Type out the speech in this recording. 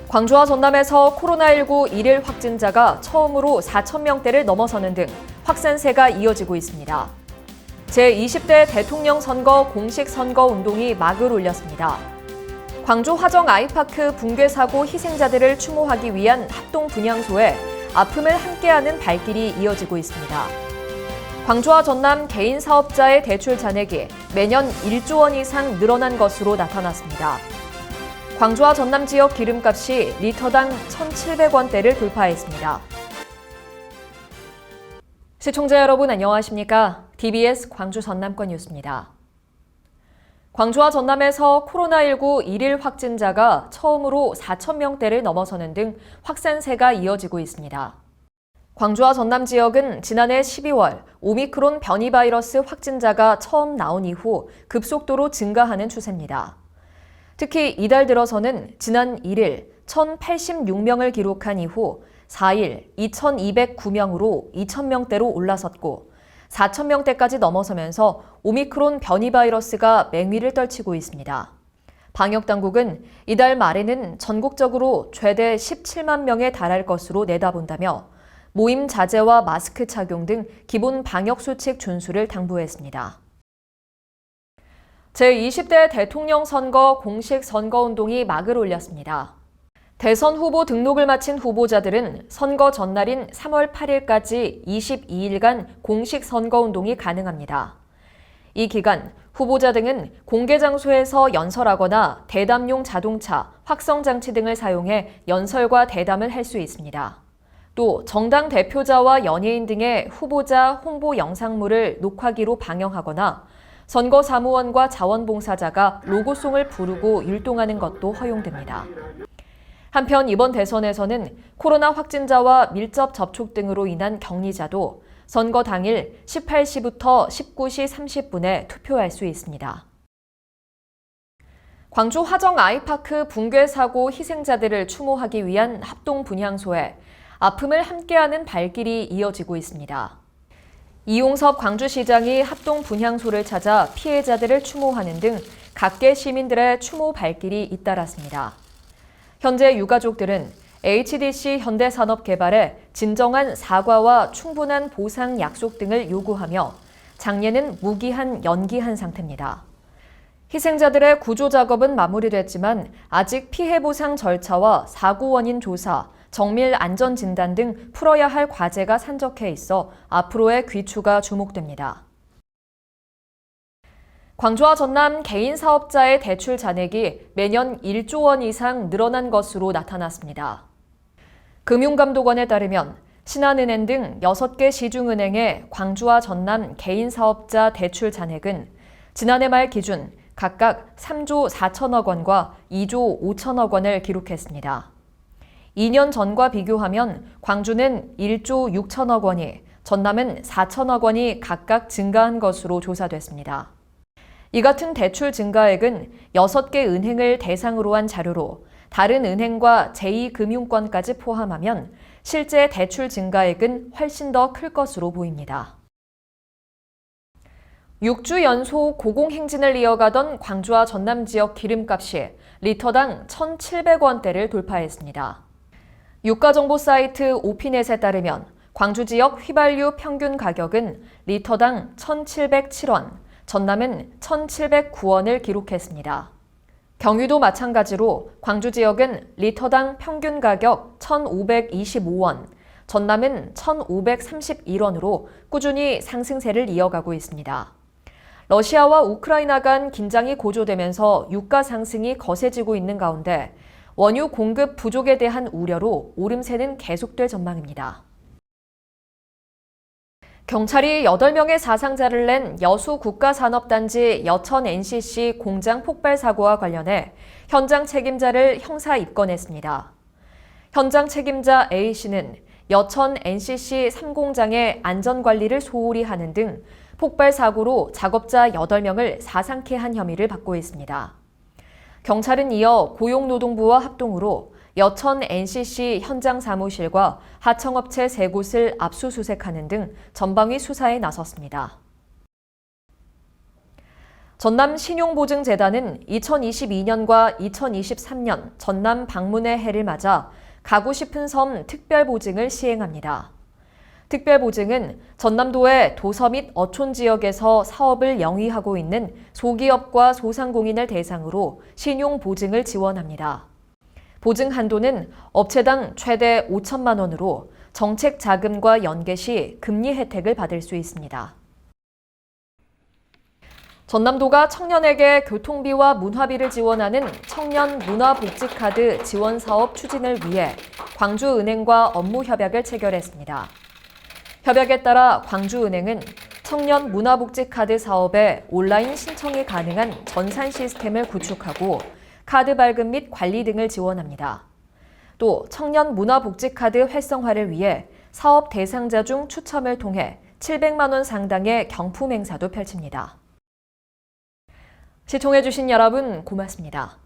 광주와 전남에서 코로나19 일일 확진자가 처음으로 4,000명대를 넘어서는 등 확산세가 이어지고 있습니다. 제20대 대통령 선거 공식 선거 운동이 막을 올렸습니다. 광주 화정 아이파크 붕괴 사고 희생자들을 추모하기 위한 합동 분향소에 아픔을 함께하는 발길이 이어지고 있습니다. 광주와 전남 개인 사업자의 대출 잔액이 매년 1조 원 이상 늘어난 것으로 나타났습니다. 광주와 전남 지역 기름값이 리터당 1,700원대를 돌파했습니다. 시청자 여러분 안녕하십니까? TBS 광주 전남권 뉴스입니다. 광주와 전남에서 코로나19 일일 확진자가 처음으로 4,000명대를 넘어서는 등 확산세가 이어지고 있습니다. 광주와 전남 지역은 지난해 12월 오미크론 변이 바이러스 확진자가 처음 나온 이후 급속도로 증가하는 추세입니다. 특히 이달 들어서는 지난 1일 1,086명을 기록한 이후 4일 2,209명으로 2,000명대로 올라섰고 4,000명대까지 넘어서면서 오미크론 변이 바이러스가 맹위를 떨치고 있습니다. 방역당국은 이달 말에는 전국적으로 최대 17만 명에 달할 것으로 내다본다며 모임 자제와 마스크 착용 등 기본 방역수칙 준수를 당부했습니다. 제20대 대통령 선거 공식 선거운동이 막을 올렸습니다. 대선 후보 등록을 마친 후보자들은 선거 전날인 3월 8일까지 22일간 공식 선거운동이 가능합니다. 이 기간 후보자 등은 공개 장소에서 연설하거나 대담용 자동차, 확성장치 등을 사용해 연설과 대담을 할 수 있습니다. 또 정당 대표자와 연예인 등의 후보자 홍보 영상물을 녹화기로 방영하거나 선거사무원과 자원봉사자가 로고송을 부르고 율동하는 것도 허용됩니다. 한편 이번 대선에서는 코로나 확진자와 밀접 접촉 등으로 인한 격리자도 선거 당일 18시부터 19시 30분에 투표할 수 있습니다. 광주 화정 아이파크 붕괴 사고 희생자들을 추모하기 위한 합동 분향소에 아픔을 함께하는 발길이 이어지고 있습니다. 이용섭 광주시장이 합동 분향소를 찾아 피해자들을 추모하는 등 각계 시민들의 추모 발길이 잇따랐습니다. 현재 유가족들은 HDC 현대산업개발에 진정한 사과와 충분한 보상 약속 등을 요구하며 장례는 무기한 연기한 상태입니다. 희생자들의 구조 작업은 마무리됐지만 아직 피해 보상 절차와 사고 원인 조사, 정밀 안전 진단 등 풀어야 할 과제가 산적해 있어 앞으로의 귀추가 주목됩니다. 광주와 전남 개인 사업자의 대출 잔액이 매년 1조 원 이상 늘어난 것으로 나타났습니다. 금융감독원에 따르면 신한은행 등 6개 시중은행의 광주와 전남 개인 사업자 대출 잔액은 지난해 말 기준 각각 3조 4천억 원과 2조 5천억 원을 기록했습니다. 2년 전과 비교하면 광주는 1조 6천억 원이, 전남은 4천억 원이 각각 증가한 것으로 조사됐습니다. 이 같은 대출 증가액은 6개 은행을 대상으로 한 자료로 다른 은행과 제2금융권까지 포함하면 실제 대출 증가액은 훨씬 더 클 것으로 보입니다. 6주 연속 고공행진을 이어가던 광주와 전남 지역 기름값이 리터당 1,700원대를 돌파했습니다. 유가정보 사이트 오피넷에 따르면 광주 지역 휘발유 평균 가격은 리터당 1,707원, 전남은 1,709원을 기록했습니다. 경유도 마찬가지로 광주 지역은 리터당 평균 가격 1,525원, 전남은 1,531원으로 꾸준히 상승세를 이어가고 있습니다. 러시아와 우크라이나 간 긴장이 고조되면서 유가 상승이 거세지고 있는 가운데 원유 공급 부족에 대한 우려로 오름세는 계속될 전망입니다. 경찰이 8명의 사상자를 낸 여수 국가산업단지 여천 NCC 공장 폭발 사고와 관련해 현장 책임자를 형사 입건했습니다. 현장 책임자 A씨는 여천 NCC 3공장의 안전관리를 소홀히 하는 등 폭발 사고로 작업자 8명을 사상케 한 혐의를 받고 있습니다. 경찰은 이어 고용노동부와 합동으로 여천 NCC 현장 사무실과 하청업체 3곳을 압수수색하는 등 전방위 수사에 나섰습니다. 전남신용보증재단은 2022년과 2023년 전남 방문의 해를 맞아 가고 싶은 섬 특별보증을 시행합니다. 특별보증은 전남도의 도서 및 어촌 지역에서 사업을 영위하고 있는 소기업과 소상공인을 대상으로 신용보증을 지원합니다. 보증 한도는 업체당 최대 5천만 원으로 정책 자금과 연계 시 금리 혜택을 받을 수 있습니다. 전남도가 청년에게 교통비와 문화비를 지원하는 청년 문화복지카드 지원 사업 추진을 위해 광주은행과 업무 협약을 체결했습니다. 협약에 따라 광주은행은 청년 문화복지카드 사업에 온라인 신청이 가능한 전산 시스템을 구축하고 카드 발급 및 관리 등을 지원합니다. 또 청년 문화복지카드 활성화를 위해 사업 대상자 중 추첨을 통해 700만 원 상당의 경품 행사도 펼칩니다. 시청해주신 여러분 고맙습니다.